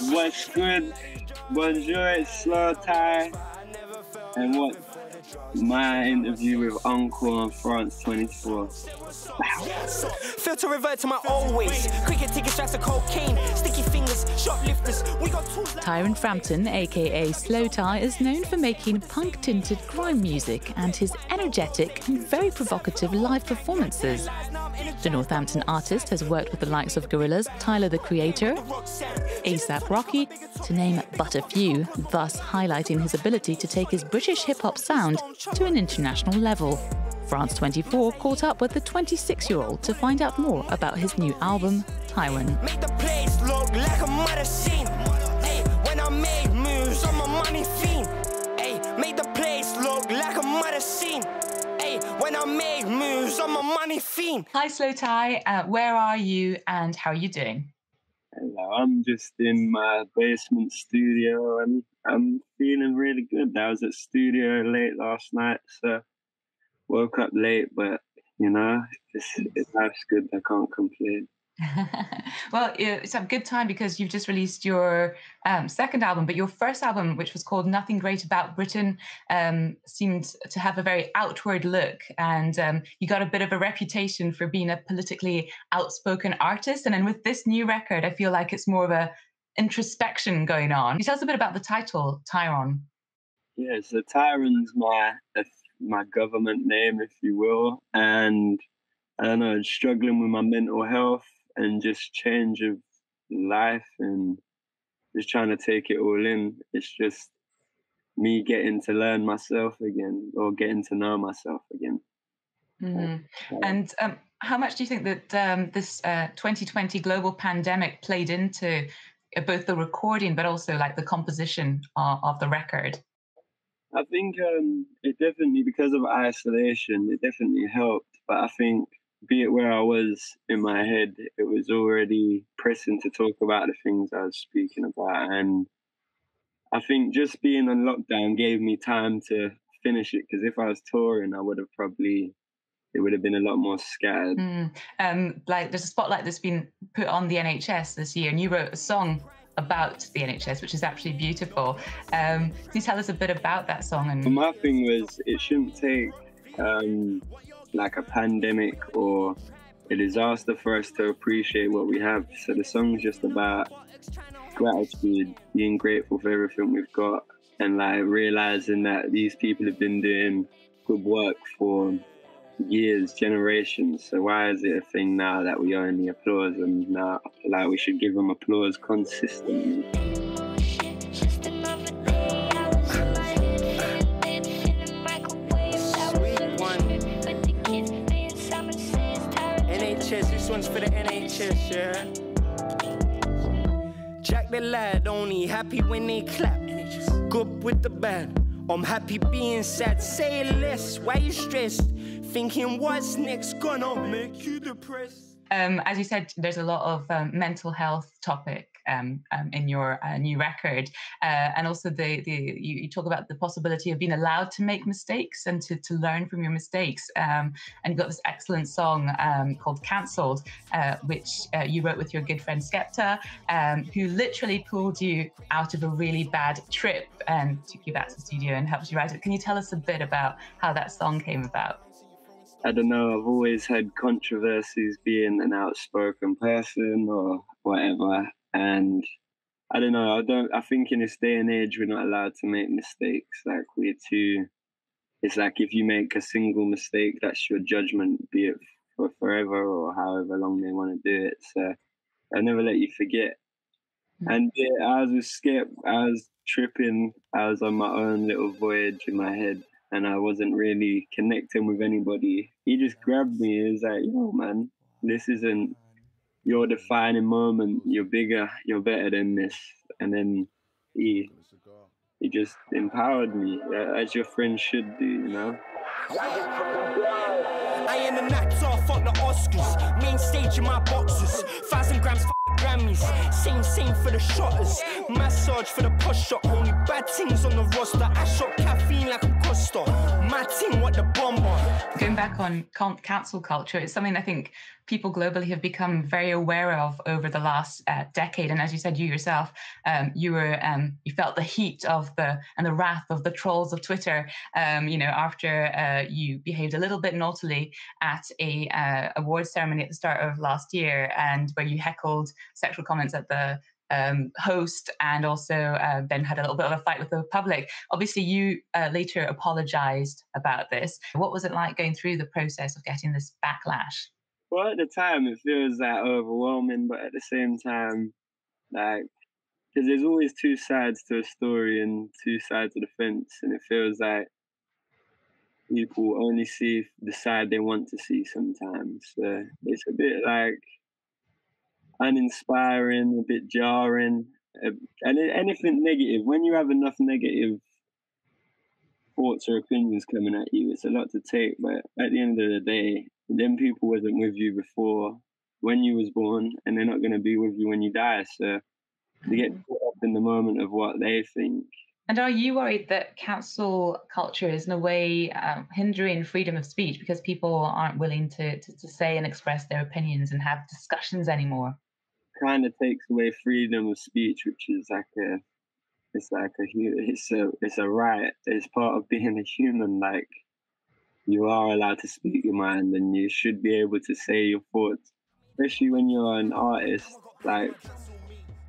What's good? Bonjour, it's Slowthai. And what? My interview with Uncle on France 24. Feel to revert to my old ways. Cricket ticket strikes of cocaine. Sticky fingers, shoplifters. We got tools. Tyrone Frampton, aka Slowthai, is known for making punk-tinted grime music and his energetic and very provocative live performances. The Northampton artist has worked with the likes of Gorillaz, Tyler the Creator, A$AP Rocky, to name but a few, thus highlighting his ability to take his British hip-hop sound to an international level. France 24 caught up with the 26-year-old to find out more about his new album, Tyrone. Make the place look like a murder scene. Hey, when I make moves, I'm a money fiend. Hey, make the place look like a murder scene. Hey, when I make moves, I'm a money fiend. Hi Slowthai, where are you and how are you doing? Hello, I'm just in my basement studio and I'm feeling really good. I was at studio late last night, so woke up late, but you know, life's good. I can't complain. Well, it's a good time because you've just released your second album, but your first album, which was called Nothing Great About Britain, seemed to have a very outward look, and you got a bit of a reputation for being a politically outspoken artist. And then with this new record, I feel like it's more of a introspection going on. Can you tell us a bit about the title, Tyrone? Yeah, so Tyrone's my government name, if you will, and I don't know, struggling with my mental health and just change of life and just trying to take it all in. It's just me getting to learn myself again or getting to know myself again. Mm-hmm. And how much do you think that this 2020 global pandemic played into both the recording but also like the composition of the record? I think it definitely, because of isolation, it definitely helped. But I think, be it where I was in my head, it was already pressing to talk about the things I was speaking about. And I think just being on lockdown gave me time to finish it, because if I was touring, it would have been a lot more scattered. Like there's a spotlight that's been put on the NHS this year, and you wrote a song about the NHS, which is actually beautiful. Can you tell us a bit about that song? And my thing was, it shouldn't take like a pandemic or a disaster for us to appreciate what we have. So the song's just about gratitude, being grateful for everything we've got, and like realizing that these people have been doing good work for years, generations. So why is it a thing now that we only applause them now? Like we should give them applause consistently. NHS, this one's for the NHS, yeah. Jack the lad, only happy when they clap. Good with the band. I'm happy being sad. Say less. Why you stressed? Thinking what's next gonna make you depressed? As you said, there's a lot of mental health topic in your new record, and also you talk about the possibility of being allowed to make mistakes and to learn from your mistakes. And you've got this excellent song called Cancelled, which you wrote with your good friend Skepta, who literally pulled you out of a really bad trip and took you back to the studio and helped you write it. Can you tell us a bit about how that song came about? I don't know, I've always had controversies being an outspoken person or whatever. And I don't know, I think in this day and age, we're not allowed to make mistakes. Like it's like if you make a single mistake, that's your judgment, be it for forever or however long they want to do it. So I never let you forget. And yeah, I was with Skip, I was tripping, I was on my own little voyage in my head. And I wasn't really connecting with anybody. He just grabbed me. He was like, yo, man, this isn't your defining moment. You're bigger. You're better than this. And then he just empowered me, as your friends should do, you know? I ain't an actor, fuck the Oscars. Main stage in my boxes. 1,000 grams for Grammys. Same for the shotters. Massage for the push shot. Only bad things on the roster. I shot caffeine like I'm Costa. My team, what the bomber. Going back on cancel culture, it's something I think people globally have become very aware of over the last decade. And as you said, you yourself, you felt the heat of the wrath of the trolls of Twitter. After you behaved a little bit naughtily at a awards ceremony at the start of last year, and where you heckled sexual comments at the host, and also then had a little bit of a fight with the public. Obviously, you later apologized about this. What was it like going through the process of getting this backlash? Well, at the time, it feels like overwhelming, but at the same time, like, because there's always two sides to a story and two sides of the fence, and it feels like people only see the side they want to see sometimes. So it's a bit like uninspiring, a bit jarring, and anything negative. When you have enough negative thoughts or opinions coming at you, it's a lot to take. But at the end of the day, them people wasn't with you before when you was born, and they're not going to be with you when you die. So they get caught up in the moment of what they think. And are you worried that cancel culture is in a way hindering freedom of speech because people aren't willing to say and express their opinions and have discussions anymore? Kind of takes away freedom of speech, which is it's a right. It's part of being a human. Like, you are allowed to speak your mind, and you should be able to say your thoughts, especially when you're an artist. Like,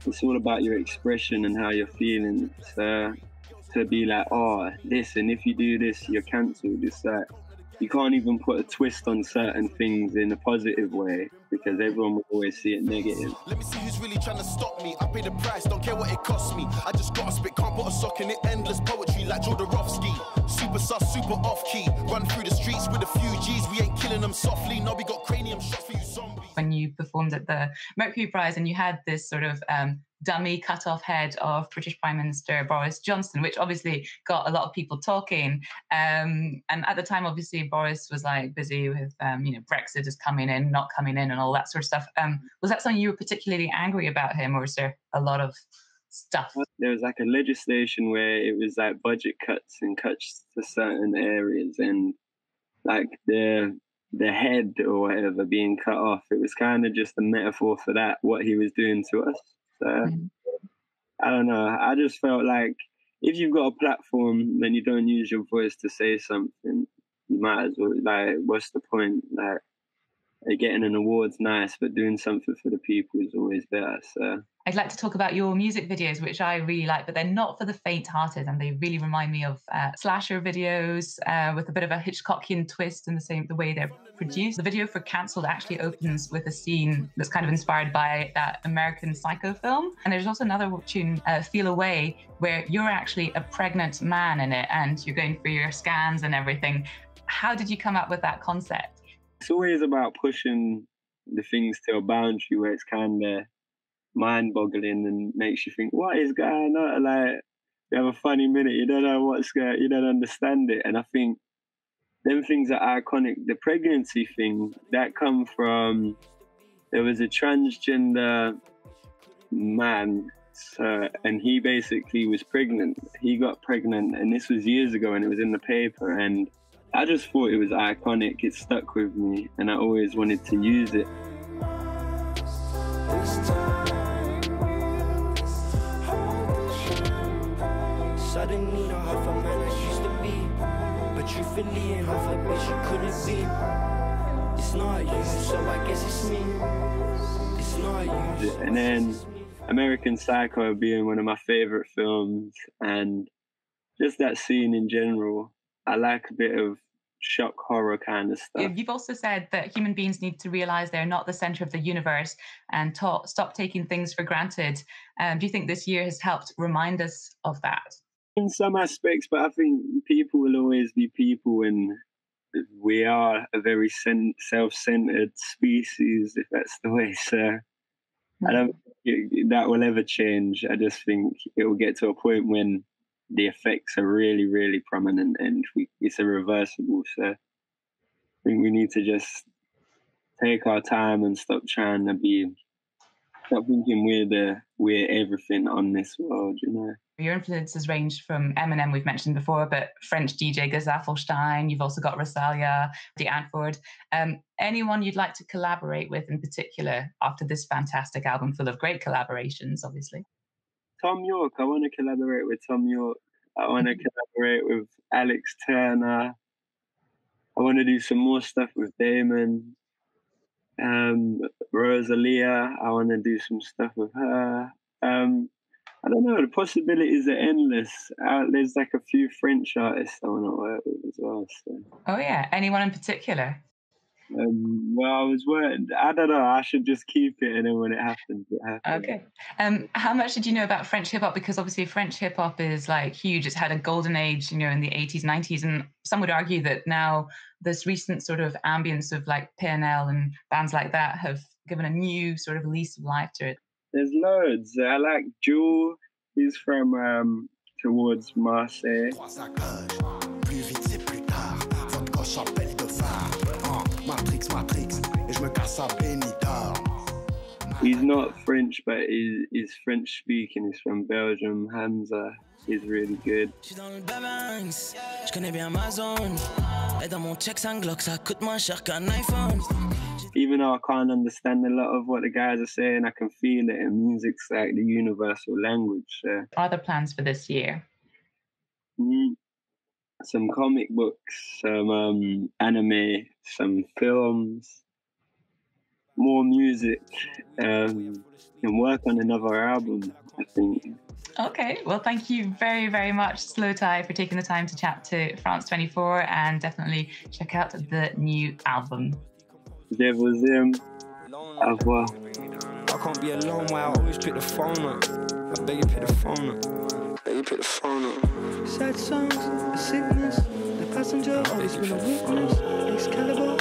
it's all about your expression and how you're feeling. So to be like, oh, this, and if you do this, you're cancelled. It's like, you can't even put a twist on certain things in a positive way because everyone will always see it negative. Let me see who's really trying to stop me. I pay the price, don't care what it costs me. I just gotta spit, can't put a sock in it. Endless poetry like Jodorowsky. Super sus, super off key. Run through the streets with a few G's. We ain't killing them softly. No, we got cranium shots for you zombies. When you performed at the Mercury Prize and you had this sort of dummy cut-off head of British Prime Minister Boris Johnson, which obviously got a lot of people talking. And at the time, obviously, Boris was like busy with, Brexit is coming in, not coming in, and all that sort of stuff. Was that something you were particularly angry about him, or was there a lot of stuff? There was like a legislation where it was like budget cuts and cuts to certain areas, and like the head or whatever being cut off. It was kind of just a metaphor for that, what he was doing to us. So I don't know. I just felt like if you've got a platform and you don't use your voice to say something, you might as well, like, what's the point? Like, getting an award's nice, but doing something for the people is always better. So I'd like to talk about your music videos, which I really like, but they're not for the faint-hearted, and they really remind me of slasher videos with a bit of a Hitchcockian twist in the way they're produced. The video for Cancelled actually opens with a scene that's kind of inspired by that American Psycho film. And there's also another tune, Feel Away, where you're actually a pregnant man in it, and you're going for your scans and everything. How did you come up with that concept? It's always about pushing the things to a boundary where it's kind of mind-boggling and makes you think, what is going on? Like, you have a funny minute, you don't know what's going, you don't understand it. And I think them things are iconic. The pregnancy thing, that come from, there was a transgender man, and he basically was pregnant. He got pregnant, and this was years ago, and it was in the paper, and I just thought it was iconic. It stuck with me, and I always wanted to use it. Suddenly, not half a man I used to be, but truthfully, and half a bitch you couldn't be. It's not you, so I guess it's me. It's not you. And then American Psycho being one of my favorite films, and just that scene in general. I like a bit of shock horror kind of stuff. You've also said that human beings need to realize they're not the center of the universe and stop taking things for granted. Do you think this year has helped remind us of that? In some aspects, but I think people will always be people, and we are a very self-centered species, if that's the way. So I don't think that will ever change. I just think it will get to a point when the effects are really, really prominent, and it's irreversible. So I think we need to just take our time and stop trying to be Stop thinking we're everything on this world, you know. Your influences range from Eminem, we've mentioned before, but French DJ Gazafelstein. You've also got Rosalia, De Antwoord. Anyone you'd like to collaborate with in particular after this fantastic album full of great collaborations, obviously? Tom York. I want to collaborate with Tom York. I want to collaborate with Alex Turner. I want to do some more stuff with Damon. Rosalia, I want to do some stuff with her. I don't know, the possibilities are endless. There's like a few French artists I want to work with as well. So. Oh, yeah. Anyone in particular? Well, I don't know, I should just keep it, and then when it happens, it happens. Okay. How much did you know about French hip hop? Because obviously French hip hop is like huge. It's had a golden age, in the 80s, 90s. And some would argue that now this recent sort of ambience of like PNL and bands like that have given a new sort of lease of life to it. There's loads. I like Jewel. He's from towards Marseille. He's not French, but he's French speaking. He's from Belgium. Hamza. He's really good. Even though I can't understand a lot of what the guys are saying, I can feel it, and music's like the universal language. So. Are there plans for this year? Some comic books, some anime, some films, more music, and work on another album, I think. Okay, well, thank you very, very much, Slowthai, for taking the time to chat to France 24, and definitely check out the new album. Devil's Hymn. Au revoir. I can't be alone, why I always pick the phone up. I beg you pick the phone up. Beg you pick the phone up. Sad songs, the sickness, the passenger, always been a weakness. Excalibur.